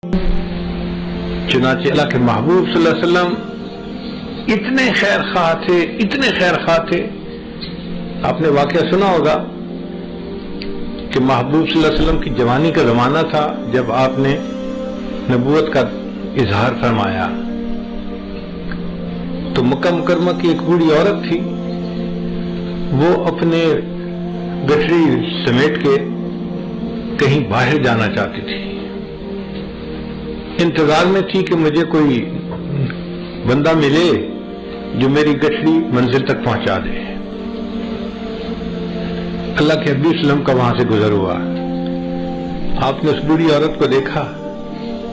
چنانچہ اللہ کے محبوب صلی اللہ علیہ وسلم اتنے خیر خواہ تھے، اتنے خیر خواہ تھے. آپ نے واقعہ سنا ہوگا کہ محبوب صلی اللہ علیہ وسلم کی جوانی کا زمانہ تھا جب آپ نے نبوت کا اظہار فرمایا. تو مکہ مکرمہ کی ایک بوڑھی عورت تھی، وہ اپنے گٹھڑی سمیٹ کے کہیں باہر جانا چاہتی تھی. انتظار میں تھی کہ مجھے کوئی بندہ ملے جو میری گٹھڑی منزل تک پہنچا دے. اللہ کے حبیب وسلم کا وہاں سے گزر ہوا. آپ نے اس بوڑھی عورت کو دیکھا،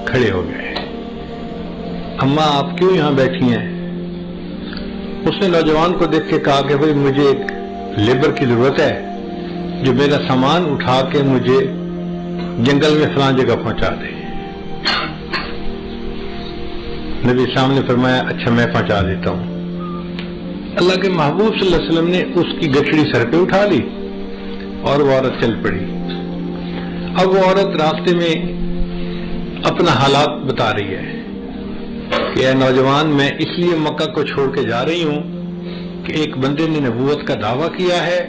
کھڑے ہو گئے. اماں آپ کیوں یہاں بیٹھی ہیں؟ اس نے نوجوان کو دیکھ کے کہا کہ بھئی مجھے ایک لیبر کی ضرورت ہے جو میرا سامان اٹھا کے مجھے جنگل میں فلاں جگہ پہنچا دے. نبی اسلام نے فرمایا اچھا میں پہنچا دیتا ہوں. اللہ کے محبوب صلی اللہ علیہ وسلم نے اس کی گٹھڑی سر پہ اٹھا لی اور وہ عورت چل پڑی. اب وہ عورت راستے میں اپنا حالات بتا رہی ہے کہ اے نوجوان، میں اس لیے مکہ کو چھوڑ کے جا رہی ہوں کہ ایک بندے نے نبوت کا دعویٰ کیا ہے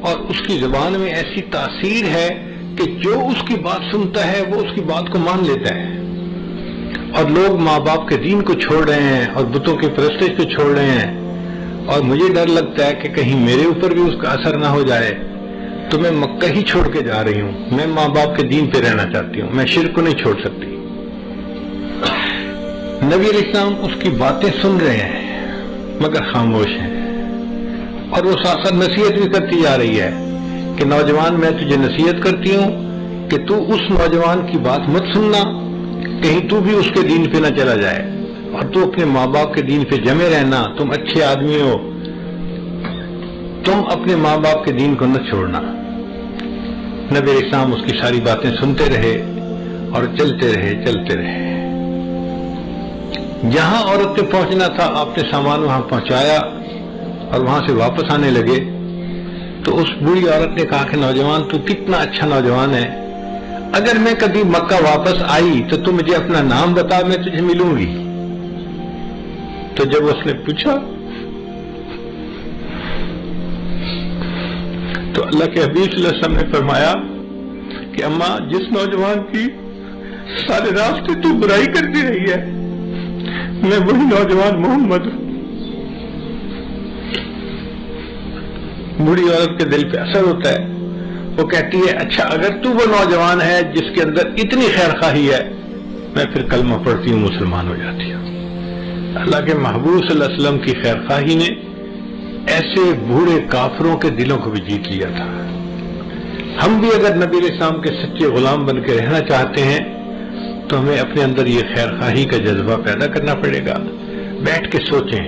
اور اس کی زبان میں ایسی تاثیر ہے کہ جو اس کی بات سنتا ہے وہ اس کی بات کو مان لیتا ہے. اور لوگ ماں باپ کے دین کو چھوڑ رہے ہیں اور بتوں کی پرستش کو چھوڑ رہے ہیں، اور مجھے ڈر لگتا ہے کہ کہیں میرے اوپر بھی اس کا اثر نہ ہو جائے، تو میں مکہ ہی چھوڑ کے جا رہی ہوں. میں ماں باپ کے دین پہ رہنا چاہتی ہوں، میں شرک کو نہیں چھوڑ سکتی. نبی علیہ السلام اس کی باتیں سن رہے ہیں مگر خاموش ہیں، اور وہ ساتھ ساتھ نصیحت بھی کرتی جا رہی ہے کہ نوجوان میں تجھے نصیحت کرتی ہوں کہ تو اس نوجوان کی بات مت سننا، کہیں تو بھی اس کے دین پہ نہ چلا جائے، اور تو اپنے ماں باپ کے دین پہ جمے رہنا. تم اچھے آدمی ہو، تم اپنے ماں باپ کے دین کو نہ چھوڑنا. نبی علیہ السلام اس کی ساری باتیں سنتے رہے اور چلتے رہے. جہاں عورت نے پہنچنا تھا آپ نے سامان وہاں پہنچایا اور وہاں سے واپس آنے لگے. تو اس بوڑھی عورت نے کہا کہ نوجوان تو کتنا اچھا نوجوان ہے، اگر میں کبھی مکہ واپس آئی تو تم مجھے اپنا نام بتا، میں تجھے ملوں گی. تو جب اس نے پوچھا تو اللہ کے حبیب صلی اللہ علیہ وسلم نے فرمایا کہ اماں جس نوجوان کی سارے راستے تو برائی کرتی رہی ہے، میں وہی نوجوان محمد ہوں. بوڑھی عورت کے دل پہ اثر ہوتا ہے. وہ کہتی ہے اچھا اگر تو وہ نوجوان ہے جس کے اندر اتنی خیر خواہی ہے، میں پھر کلمہ پڑھتی ہوں، مسلمان ہو جاتی ہوں. اللہ کے محبوب صلی اللہ علیہ وسلم کی خیر خواہی نے ایسے بوڑھے کافروں کے دلوں کو بھی جیت لیا تھا. ہم بھی اگر نبی علیہ السلام کے سچے غلام بن کے رہنا چاہتے ہیں تو ہمیں اپنے اندر یہ خیر خواہی کا جذبہ پیدا کرنا پڑے گا. بیٹھ کے سوچیں،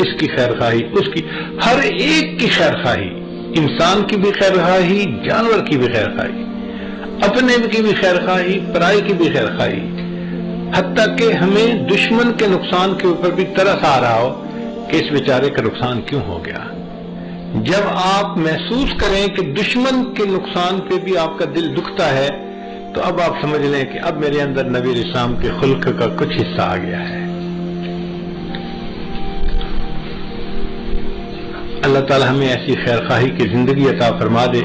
اس کی خیر خواہی، اس کی، ہر ایک کی خیر خواہی، انسان کی بھی خیر خواہی، جانور کی بھی خیر خواہی، اپنے کی بھی خیر خواہی، پرائی کی بھی خیر خواہی، حتیٰ کہ ہمیں دشمن کے نقصان کے اوپر بھی ترس آ رہا ہو کہ اس بیچارے کا نقصان کیوں ہو گیا. جب آپ محسوس کریں کہ دشمن کے نقصان پہ بھی آپ کا دل دکھتا ہے تو اب آپ سمجھ لیں کہ اب میرے اندر نبی علیہ السلام کے خلق کا کچھ حصہ آ گیا ہے. اللہ تعالی ہمیں ایسی خیر خواہی کی زندگی عطا فرما دے